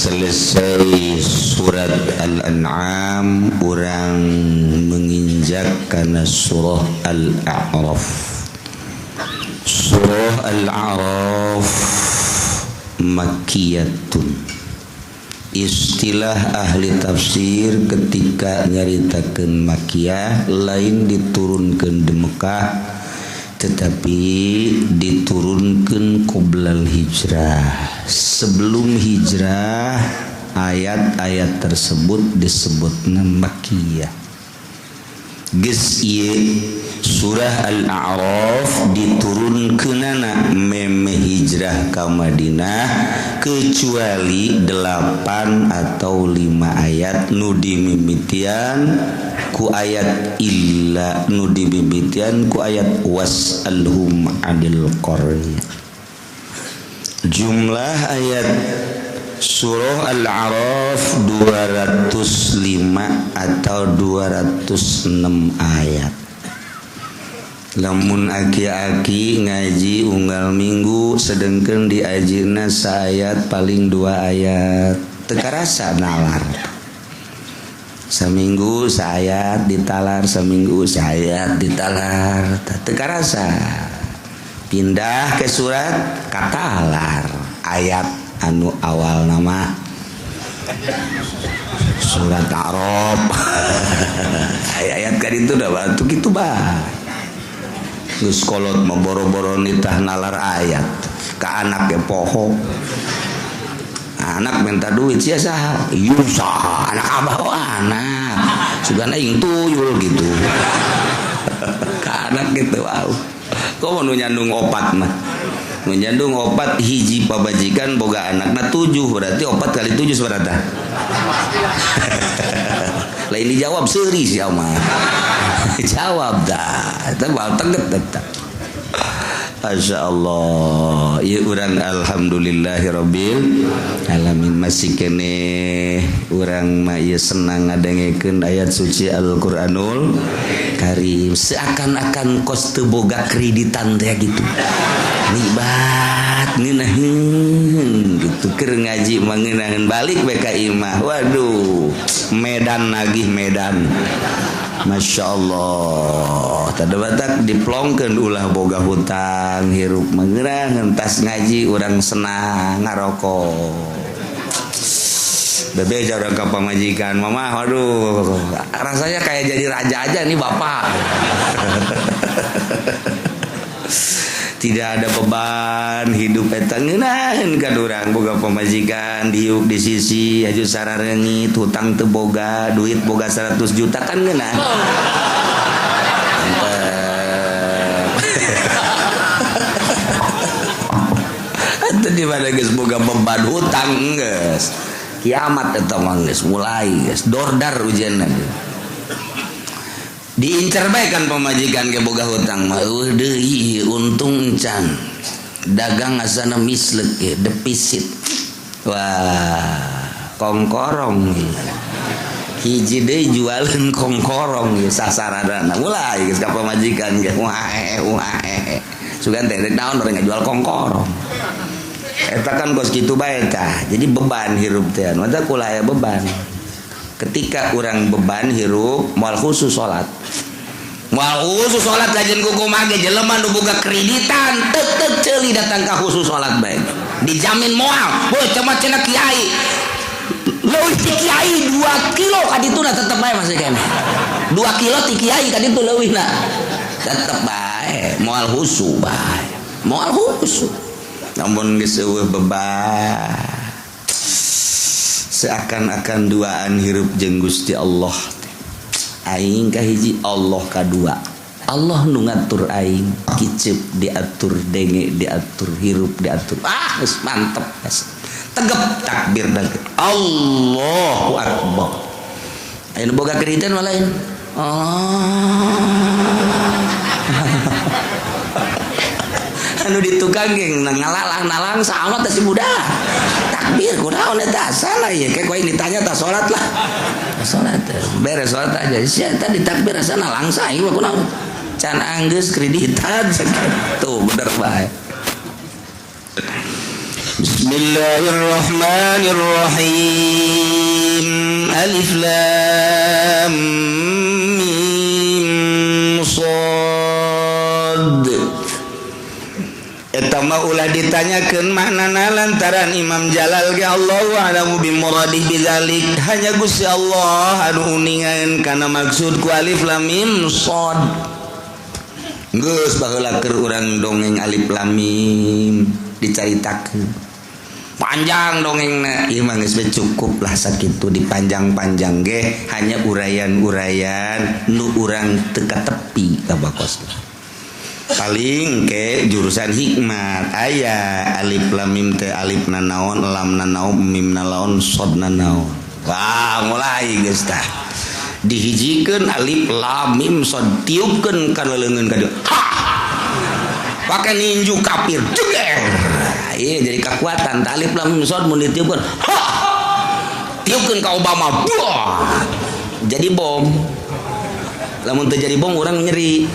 Selesai surat Al-An'am, orang menginjak karena surah Al-A'raf. Surah Al-A'raf Makkiyatun. Istilah ahli tafsir ketika nyaritakeun Makkiyah lain diturunkeun di Mekah, tetapi diturunkan qoblal hijrah. Sebelum hijrah, ayat-ayat tersebut disebutna Makkiyah. Geus ieu surah Al-A'raf diturunkeunana meme hijrah ka Madinah kecuali 8 atau 5 ayat nu dimimitian ku ayat illa, nu dimimitian ku ayat was'alhum 'anil qarya. Jumlah ayat surah Al-A'raf 205 atau 206 ayat. Lamun aki-aki ngaji unggal minggu sedengkeun diajina saayat paling 2 ayat teu karasa nalar. Saminggu saayat ditalar, saminggu saayat ditalar, teu karasa. Pindah ke surat katalar ayat anu awal nama surat A'raf. Ayat kan itu dah batu gitu bah. Geus kolot memboro-boro nitah nalar ayat ka anak ge poho. Anak minta duit sia saha? Ieu saha? Anak abah oh anak. Sugana aing tuyul gitu. Ka anak gitu au. Kok nu nyandung opat mah? Nu nyandung opat hiji pabajikan boga anakna 7, berarti 4 kali 7 seberapa? Lain dijawab seuri sia mah. Jawab dah. Eta bae teget eta. Masyaallah. Ieu urang alhamdulillahirabbil alamin masih kene urang mah ieu senang ngadengekeun ayat suci Al-Qur'anul Karim. Seakan-akan kos teu boga kreditan teh gitu. Nibat ngeunaheun gitu keur ngaji mah ngeunaheun balik we ka imah. Waduh, Medan nagih Medan. Masya Allah, tadi batak diplongkeun ulah boga hutang hirup mengerang entas ngaji orang senang ngarokok. Bebe orang ke pamajikan, mama, waduh, rasanya kayak jadi raja aja nih bapak. Tidak ada beban hidup eta ngeunaheun ka urang boga pamajikan diuk di sisi aju sararengit hutang teu boga duit boga 100 juta kan ngeunah. Eta di mana geus boga beban hutang geus. Kiamat eta mah geus mulai geus dordar ujianna. Diincar bae kan pamajikan ke boga hutang mah deui untung encan dagang asana mislek ge defisit. Wah kongkorong hiji deui jualan kongkorong ge sasaranna mulai geus ka pamajikan ge wae sugan teh naon orang ngajual kongkorong eta kan kos kitu bae tah jadi beban hirup teh mata kula aya beban. Ketika orang beban hirup moal khusus salat. Moal khusus salat lajen kumaha ge jelema nu boga kreditan teu ceuli datang ka khusus salat bae. Dijamin moal. Boy cuma cenah kiai. Leuwih ti kiai 2 kilo ka dituna tetep bae masih kene. 2 kilo ti kiai ka ditu leuwihna. Tetep bae moal khusus bae. Moal khusus. Namun geus eueuh beban. Seakan-akan duaan hirup jeung Gusti Allah. Aing kahiji Allah kadua. Allah nu ngatur aing, kicep diatur, denge diatur, hirup diatur. Geus mantep geus. Tegep takbir dage. Allahu Akbar. Aya boga kreditan mah lain. Anu di tukang geng ngalalang-nalang sama teh si budak. Takbir kunaon eta salah ya kayak koin ditanya tah salat lah. Salat beres salat aja. Sia tadi takbir asana langsa ieu mah kunaon? Can anggeus kreditan tuh bener bae. Bismillahirrahmanirrahim. Alif lam mim shad. Eta mah ulah ditanyakeun maknana lantaran Imam Jalal ge Allahu a'lamu bimuradih bidzalik. Hanya Gusti Allah anu uningan kana maksud ku alif lam mim shad. Geus baheula keur urang dongeng alif lam mim dicaritakeun. Panjang dongengna ieu mah geus cukup lah sakitu dipanjang-panjang ge hanya urayan-urayan nu urang teu katepi ka bakosna. Paling ke jurusan hikmat aya alif lam mim teh alif na naon lam na naon mim na naon shad na naon. Wah mulai geus tah dihijikeun alif lam mim shad tiupkeun kana leungeun ka dieu ha pake ninju kafir jeger ieu jadi kekuatan alif lam mim shad mun ditiupkeun ha tiupkeun ka Obama buah jadi bom. Lamun teu jadi bom urang nyeri.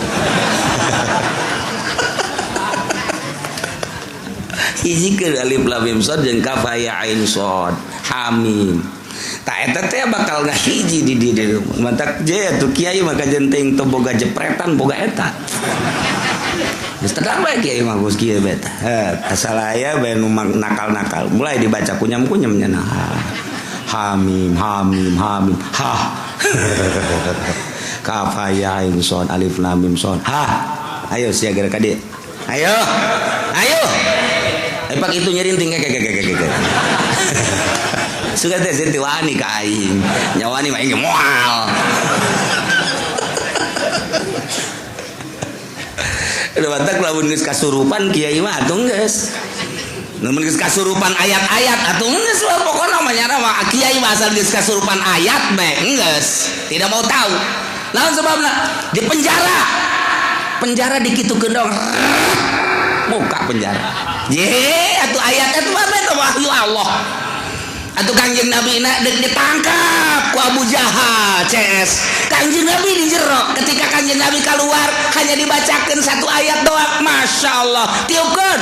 Hiji ke alif lam mim shad jeung kaf ya ain shad hamim. Ta eta teh bakal ngahiji di dieu. Mantak je atuh kiai mah kajenteng teu boga jepretan boga eta. Geus tedang bae kiai mah bos kieu beta. Asal aya bae nu nakal-nakal mulai dibaca kunyam-kunyam nya hamim hamim hamim ha. Kaf ya ain shad alif lam mim shad ha. Ayo siaga ka dieu. Ayo. Ayo. Pak itu nyerinting suka teh senti wani ka aing nyawani mah aing moal. Udah batak lamun geus kasurupan kiai mah atuh geus. Lamun geus kasurupan ayat-ayat atuh geus pokona mah nyana mah kiai mah asal geus kasurupan ayat mah geus tidak mau tahu. Naon sebabna? Di penjara. Penjara dikitukeun dong. Muka penjara. Ye, atuh ayat atuh apa itu wahyu Allah. Atuh Kangjeng Nabi na ditangkap ku Abu Jahal CS. Kangjeng Nabi di jero. Ketika Kangjeng Nabi keluar hanya dibacakan satu ayat doang. Masya Allah. Tiupkeun,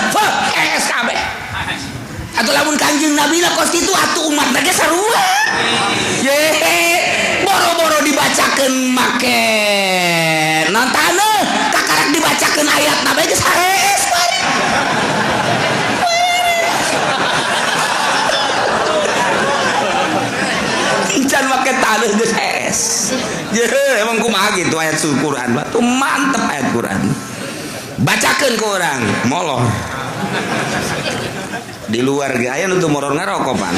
CS kabeh. Atuh lamun Kangjeng Nabi na kos kitu atuh umat ge sarua. Ye, boro-boro dibacakan make. Nantana kakarak dibacakan ayat nabi ge saes. Can make taneuh geus es. Ye emang kumaha gitu ayat Al-Qur'an tuh mantep ayat Qur'an. Bacakeun ku urang molor. Di luar ge aya nu teu moror ngarokopan.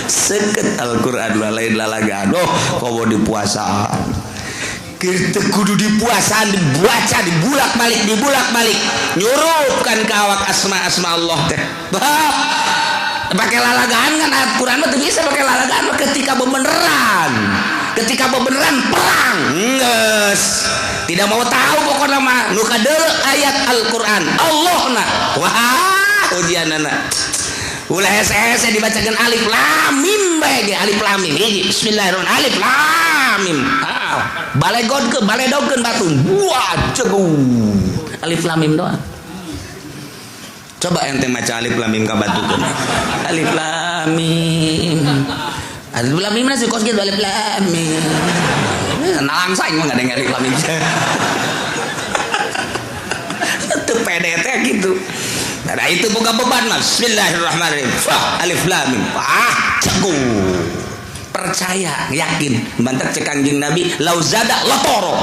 Seket Al-Qur'an lain lalagaan. Oh, komo di puasaan. Kita kudu di puasaan dibaca dibulak-balik nyurupkan ka awak asma-asma Allah teh. Pakai lalagaan kan ayat Quran mah bisa pakai lalagaan ketika beneran perang geus tidak mau tahu pokoknya mah nu kadeul ayat Al-Qur'an Allahna wah ujianana ulah SS dibacakeun alif lam mim bae ge alif lam mim hiji bismillahirrahmanirrahim alif lam mim baledogkeun batu buat cegu alif lam mim doang. Coba ente maca alif lam mim ka batukeun. Alif lam mim. Alif lam mim nasi kos gitu alif lam mim. Nalang saing mah enggak ada alif lam mim. Teu pede teh gitu. Nah itu boga beban mah. Bismillahirrahmanirrahim. Alif lam mim. Cegu. Percaya, yakin. Bantak cek Kangjeng Nabi, lauzada latoro.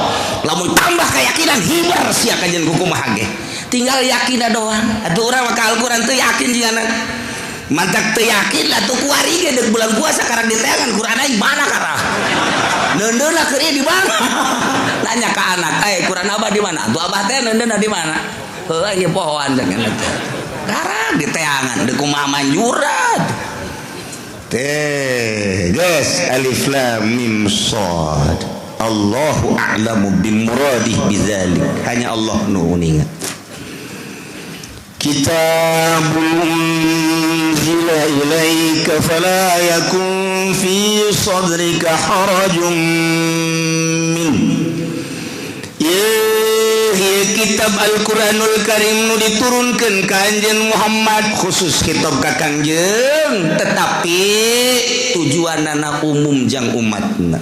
Lamun tambah keyakinan hibar sia kanjeng kukumaha ge. Tinggal yakin doang. Atuh urang mah Al-Qur'an teu yakin jingana. Mantak teu yakin atuh kuari ge deuk bulan puasa karang diteangan Qur'an aing mana karah. Neundeuna keur ieu di mana? Nanya ka anak, Qur'an abah di mana? Atuh abah teh neundeuna di mana? Heuh ieu pohoan cenah teh. Karang diteangan deuk kumaha manjurat. Teh, guys, alif lam mim shad. Allahu a'lamu bimuradih bidzalik. Hanya Allah nu uningan. Kitabun unzila ilaika fala yakun fi sadrika harajun min. Ya kitab Al-Quranul Karim nu diturunkeun ka anjeun Muhammad khusus kitab ka Kangjeng, tetapi tujuanana umum jang umatna.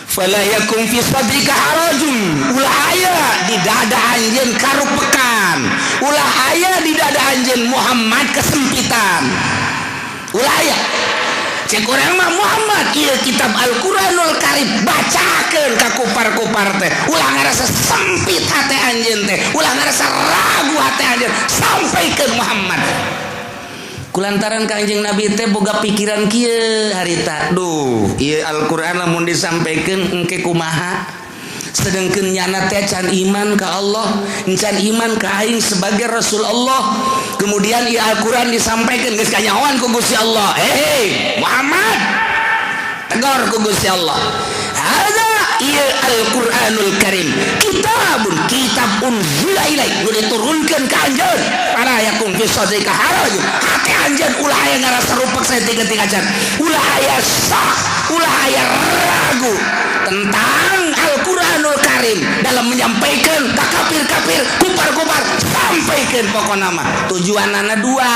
Fala yakum fi sadrika harajun, ulah aya di dada anjeun karupekan, ulah aya di dada anjeun Muhammad kesempitan, ulah aya. Cek urang mah Muhammad ieu kitab Al-Quranul Karim bacakeun ka kupar-kupar teh, ulah ngarasa sempit hate anjeun teh, ulah ngarasa ragu hate anjeun, sampaikeun Muhammad. Kulantaran Kangjeng Nabi teh boga pikiran kieu harita, duh ieu Al-Qur'an lamun disampaikeun engke kumaha? Sedengkeun nyana teh can iman ka Allah, can iman ka aing sebagai Rasul Allah. Kemudian ieu Al-Qur'an disampaikeun geus kanyahoan ku Gusti Allah. Hei Muhammad, tegur ku Gusti Allah. Hadza ieu Al-Qur'anul Karim kitabun, kitab unzila ilaik, nu diturunkeun ka anjeun. Para yakum fi sadrika haraj, hate anjeun ulah aya ngarasa rupek saeutik-eutik acan, ulah aya sak, ulah aya ragu tentang Al-Quranul Karim dalam menyampaikan ke kafir-kafir, kupar-kupar, sampaikan pokoknya mah tujuanana dua,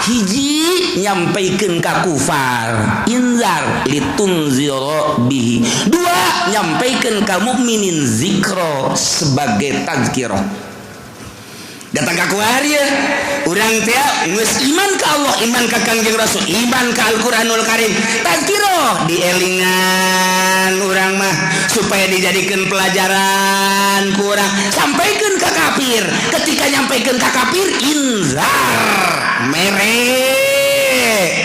hiji nyampaikan ke kufar inzar litunzira bihi, dua nyampaikan ke mukminin zikro sebagai tazkirah. Datang ka kuarieu urang teh geus iman ka Allah, iman ka Kangjeng Rasul, iman ka Al-Quranul Karim, tazkirah dielingan urang mah supaya dijadikan pelajaran ku urang, sampaikan ka kafir. Ketika nyampaikan ka kafir inzar, mere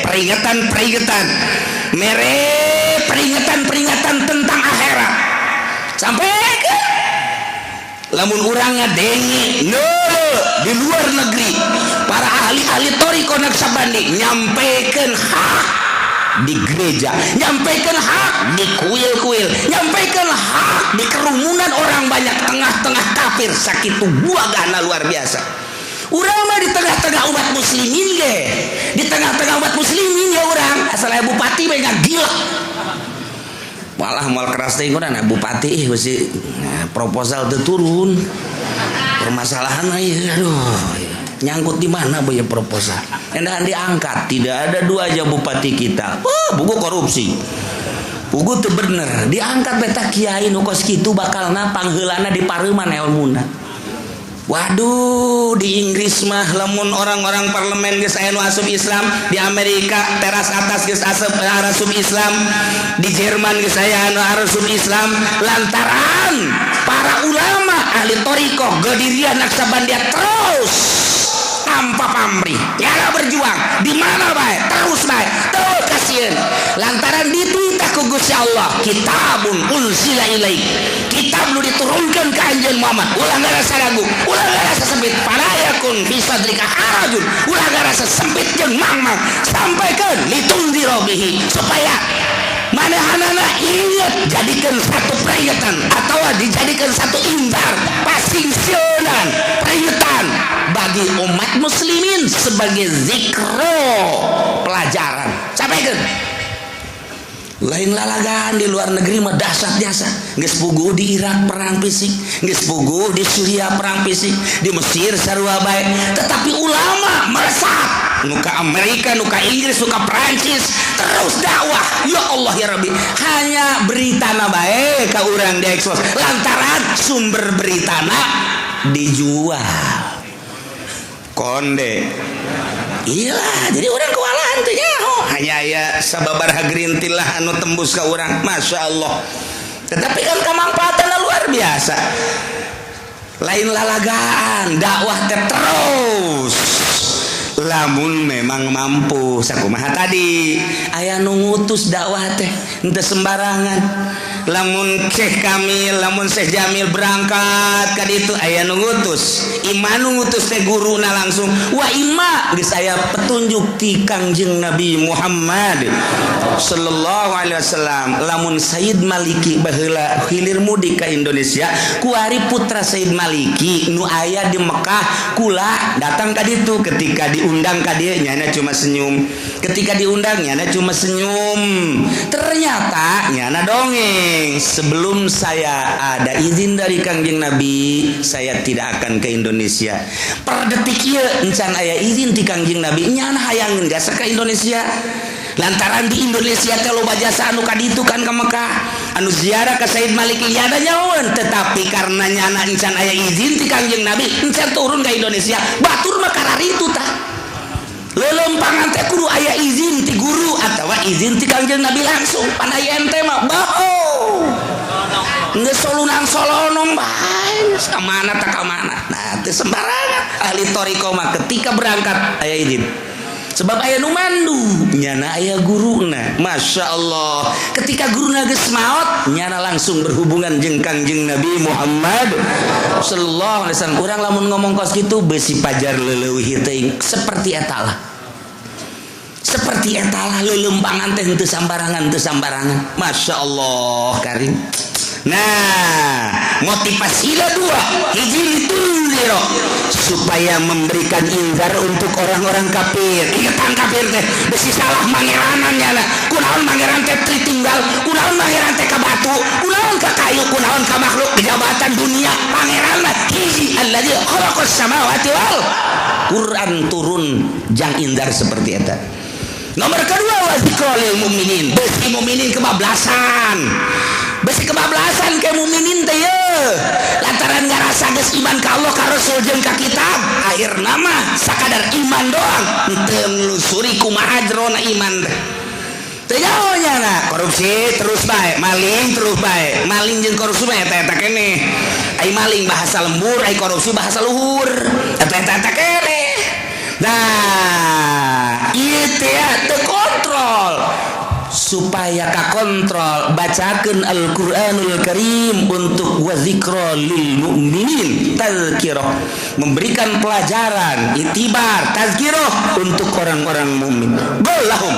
peringatan mere peringatan tentang akhirat, sampaikan. Lamun urangnya denge no di luar negeri, para ahli-ahli toriko naksabandi nyampaikan hak di gereja, nyampaikan hak di kuil-kuil, nyampaikan hak di kerumunan orang banyak, tengah-tengah kafir, sakitu buagana luar biasa. Urang mah di tengah-tengah umat muslimin ge, di tengah-tengah umat muslimin ya urang asal aya bupati bae gila. Malah mal keras teh ngurang bupati mesti proposal teu turun. Permasalahan aduh nyangkut di mana bae proposal. Endahan diangkat, tidak ada dua aja bupati kita. Buku korupsi. Buku teu bener, diangkat beta kiai nu kos kitu bakalna pangheulana di pareuman ilmuna. Waduh, di Inggris mah lamun orang-orang parlemen geus aya nu asup Islam, di Amerika teras atas geus asup Islam, di Jerman geus aya nu asup Islam, lantaran para ulama ahli thariqah Qadiriyah Naqsabandiyah terus tanpa pamrih, nyala berjuang di mana bae, terus bae, terus kasieun. Lantaran dititah ku Gusti Allah, kitabun unzila ilaik, kitab nu diturunkeun ka anjeun Muhammad, ulah ngarasa ragu, ulah ngarasa sempit, fala yakun fi sadrika harajun, ulah ngarasa sempit jeung mangmang, sampaikan litunzira bihi, supaya manahanana ingat, jadikan satu peringatan atau dijadikan satu inzar, pasingsionan, peringatan bagi umat muslimin sebagai zikro, pelajaran. Sampaikan. Lain lalagaan di luar negeri mah dahsyat biasa. Geus puguh di Irak perang fisik, geus puguh di Suriah perang fisik, di Mesir sarua bae. Tetapi ulama meresap, nu ka Amerika, nu ka Inggris, nu ka Prancis, terus dakwah. Ya Allah ya Rabbi, hanya beritana bae ka urang diekspos. Lantaran sumber beritana dijual. Konde. Iyalah, jadi orang kewalahan teh nyaho. Hanya ya sababaraha gerintil lah anu tembus ka urang. Masya Allah. Tetapi kan kemanfaatanna luar biasa. Lain lalagaan, dakwah teh terus. Lamun memang mampu sakumaha tadi aya nu ngutus dakwah teh henteu sembarangan. Lamun Syekh Kamil, lamun Syekh Jamil berangkat ka ditu aya nu ngutus, imam nu ngutus teh guruna langsung. Wa imma geus aya petunjuk ti Kangjeng Nabi Muhammad sallallahu alaihi wasallam. Lamun Sayyid Maliki baheula hilir mudik ka Indonesia, kuari putra Sayyid Maliki nu aya di Mekah kula datang ka ditu. Ketika diundang ka dieu nyana cuma senyum, ketika diundang nyana cuma senyum, ternyata nyana dongeng. Neng, sebelum saya ada izin dari Kangjeng Nabi, saya tidak akan ke Indonesia. Per detik ieu encan aya izin ti Kangjeng Nabi, nyana hayangin gasa ke Indonesia. Lantaran di Indonesia teh loba jasa anu kaditu kan ka Mekah, anu ziarah ka Said Malik Ilyada nyawan, tetapi karena nyana encan aya izin ti Kangjeng Nabi, encan turun ke Indonesia. Batur mah kararitu tah. Lelempangan teh kudu aya izin ti guru atawa izin ti Kangjeng Nabi langsung. Pan aya ente mah baho. Geus solunang solonong bae, ka mana tah ka mana. Nah, teu sembarangan ahli thariqah mah ketika berangkat aya izin. Sebab aya nu mandu, nyana aya guruna. Masya Allah, ketika guruna geus maot, nyana langsung berhubungan jeung Kangjeng Nabi Muhammad sallallahu alaihi wasallam. Urang lamun ngomong kos kitu beusi pajar leuleuwih teuing seperti eta lah. Seperti eta lah leuleumpangan teh teu sambarangan, teu sambarangan. Masya Allah karim. Nah, motivasinya dua, hiji tunziro supaya memberikan inzar untuk orang-orang kafir. Ingetan kafir teh besi salah mangeranannya lah. Kunaon mangeran teh tritinggal, kunaon mangeran teh ka batu, kunaon ka kayu, kunaon ka makhluk jabatan dunia. Pangeran lah hiji alladzi khalaqas samawati wal. Quran turun jang inzar seperti eta. Nomor kedua wa zikrul mukminin, besi mukminin kebablasan. Besi kebablasan ke mukminin teh ye. Lantaran ngarasa geus iman ka Allah, ka Rasul jeung ka kitab, akhirna mah sakadar iman doang, teu nelusuri kumaha jerona iman teh. Teu nyahonya na, korupsi terus bae, maling terus bae. Maling jeung korupsi bae eta keneh. Ai maling bahasa lembur, ai korupsi bahasa luhur. Eta keneh. Nah, ieu teh teu kontrol. Supaya ka kontrol bacakeun Al-Qur'anul Karim untuk wazikra lil mu'minin, tazkirah, memberikan pelajaran, itibar, tazkirah untuk orang-orang mukmin. Gollahum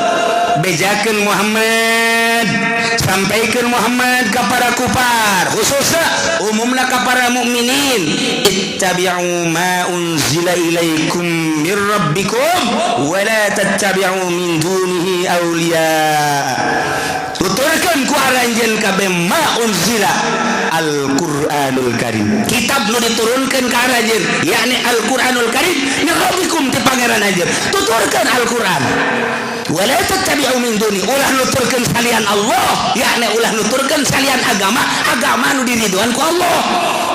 bejakeun Muhammad, sampaikan Muhammad kepada kufar, khususnya umumna ka para mukminin, ittabi'u ma unzila ilaikum mir rabbikum wa la tattabi'u min dunihi awliya. Tuturkan ku aranjeun kabeh ma unzila Al-Qur'anul Karim, kitab nu diturunkeun ka aranjeun yakni Al-Qur'anul Karim min rabbikum ti pangeran anjeun. Tuturkan Al-Qur'an wala tattabi'u min duni, ulah nuturkeun salian Allah, yakni ulah nuturkeun salian agama nu diridhoan ku Allah.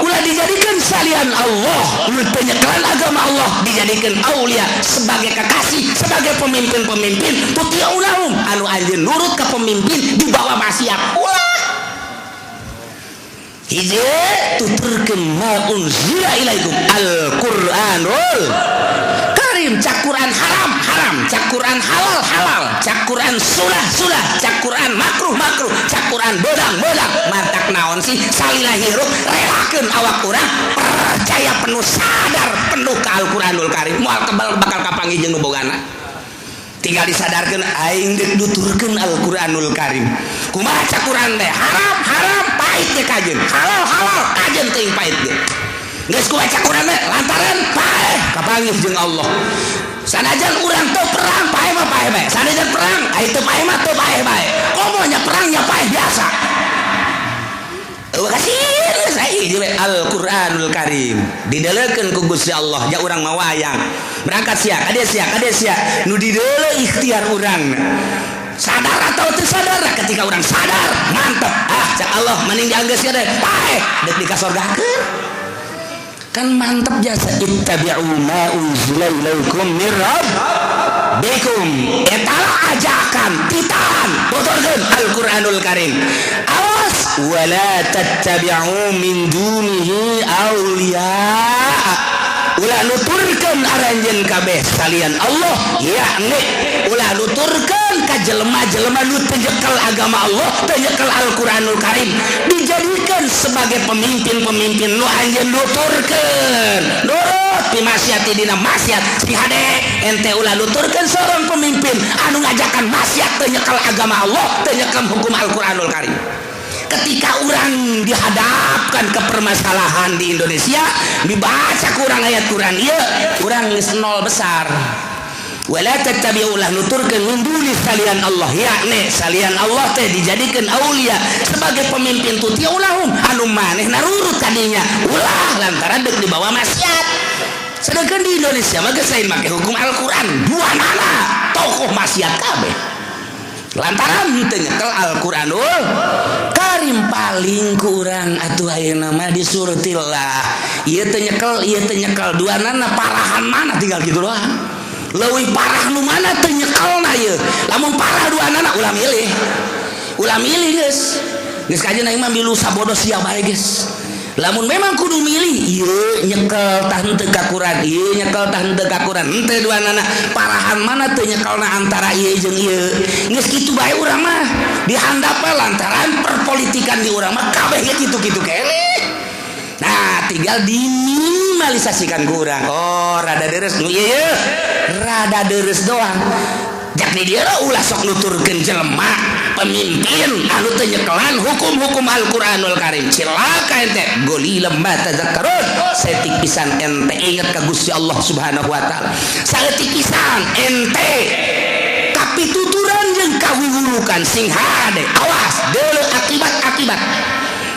Ulah dijadikan salian Allah, nu penyekelan agama Allah, dijadikan aulia sebagai kekasih, sebagai pemimpin-pemimpin. Tuti'unahum anu anjeun nurut ka pemimpin di bawah maksiat. Ulah hiji tuturkeun ma unzila ilaikum Al-Qur'anul Karim. Cak Quran haram, cak Quran halal, cak Quran sunnah, cak Quran makruh, cak Quran bodang. Mantak naon sih salila hirup relakeun awak urang percaya penuh, sadar penuh ka Al-Qur'anul Karim. Moal kebal bakal kapanggih jeung nu bogana. Tinggal disadarkeun aing geus nuturkeun Al-Qur'anul Karim. Kumaha cak Quran teh? Haram, pahit teh kajeun. Halal, kajeun teuing pahit teh. Geus ku baca Quran teh lantaran paeh kapanggih jeung Allah. Sanajan urang teu perang paeh mah paeh bae. Sanajan perang ai teu paeh mah teu paeh bae. Komonya perangnya paeh biasa. Kasih Al-Qur'anul Karim didelekeun ku Gusti Allah, ja urang mah wayang. Berangkat sia, kade sia. Nu dideuleu ikhtiar urang. Sadar atau teu sadar? Ketika urang sadar, mantep. Cak Allah mending dianggeus teh paeh deuk dikasorgakeun. Kan mantap jasa. Ittabi'u ma unzila ilaikum mir rabbikum. Eta ajakan titahan tuturkeun Al-Qur'anul Karim. Awas wala tattabi'u min dunihi awliya. Ulah nuturkeun aranjeun kabeh salian Allah, yakni ulah nuturkeun ka jelema-jelema nu teu nyekel agama Allah, teu nyekel Al-Qur'anul Karim, dijadikan sebagai pemimpin-pemimpin nu anjeun nuturkeun. Nurut pi maksiat dina maksiat si hade ente ulah nuturkeun seorang pemimpin anu ngajakan maksiat, teu nyekel agama Allah, teu nyekel hukum Al-Qur'anul Karim. Ketika orang dihadapkan ke permasalahan di Indonesia, dibaca kurang ayat Quran, iya orang nol besar. wala tattabi'ulah nuturkeun min duni salian Allah yakni salian Allah teh dijadikan aulia sebagai pemimpin tuti ulahum anu maneh narurut kadinya ulah lantaran deuk dibawa maksiat. Sedangkan di Indonesia mah geus sain make hukum Al-Qur'an dua nana tokoh maksiat kabeh lantaran teu nyekel Al-Qur'anul Karim paling kurang atuh ayeuna mah disurtillah ieu teu nyekel dua nana parahan mana tinggal kitu doang. Leuwih parah nu mana teu nyekelna ieu. Lamun parah dua anak ulah milih geus. Geus kajeuna imam milu sabodo sia bae geus. Lamun memang kudu milih ieu nyekel tah henteu kakuran, ieu nyekel tah henteu kakuran. Henteu dua anak parahan mana teu nyekelna antara ieu jeung ieu. Geus kitu bae urang mah dihandap lantaran perpolitikan di urang mah kabeh kitu-kitu keneh. Nah, tinggal diminimalisasikan kurang. Oh, rada deres nu ieu. Rada deres doang. Jadi dia ulah sok nuturkeun jelema pemimpin anu teu nyekelan hukum-hukum Al-Qur'anul Karim. Cilaka ente goli lemah tazakkarun. Saeutik pisan ente inget ka Gusti Allah Subhanahu wa taala. Saeutik pisan ente kapituturan jeung kawiwulukan sing hade. Awas deuleu akibat-akibat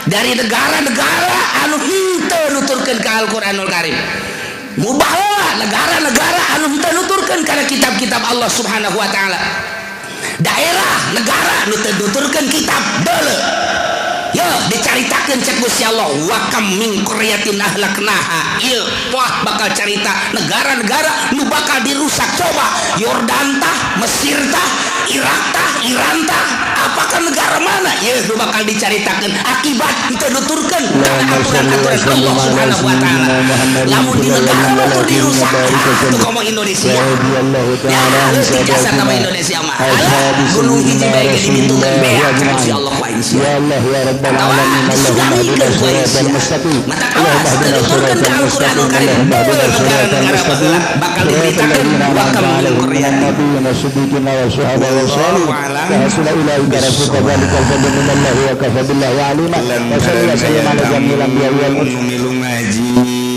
dari negara-negara anu henteu nuturkeun ka Al-Qur'anul Karim. Mubahala negara-negara anu henteu nuturkeun kana kitab-kitab Allah Subhanahu wa taala. Daerah negara nu teu nuturkeun kitab deuleu. Yo dicaritakeun cek Gusti Allah wa kam min qaryatin ahlaknaha. Ieu wah bakal carita negara-negara nu bakal dirusak. Coba Yordan tah, Mesir tah, Irak tah, Iran tah, apakah negara mana? Ieu nu bakal dicaritakeun akibat teu nuturkeun kana aturan-aturan Allah Subhanahu wa taala. Lamun di negara mah dirusak, teu ngomong Indonesia. Ya, geus dijasa nama Indonesia mah. Gunung hiji bae ge dibitukeun beak Gusti Allah wa insya. Ya Allah ya Rabbal alamin. Mata awas nuturkeun ka Al-Qur'anul Karim. Negara-negara bakal diberitakeun wa kam min qaryatin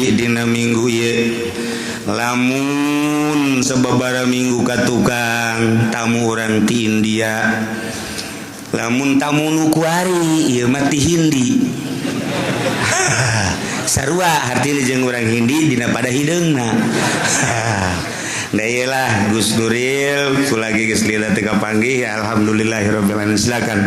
dina minggu ye lamun sababaraha minggu ka tukang tamu urang ti India lamun tamu nu kuari ieu mah ti Hindi sarua artina jeung urang Hindi dina pada hideungna. Da ieu lah Gus Nuril kulagi geus lila teu kapanggih alhamdulillahirabbil alamin silakan.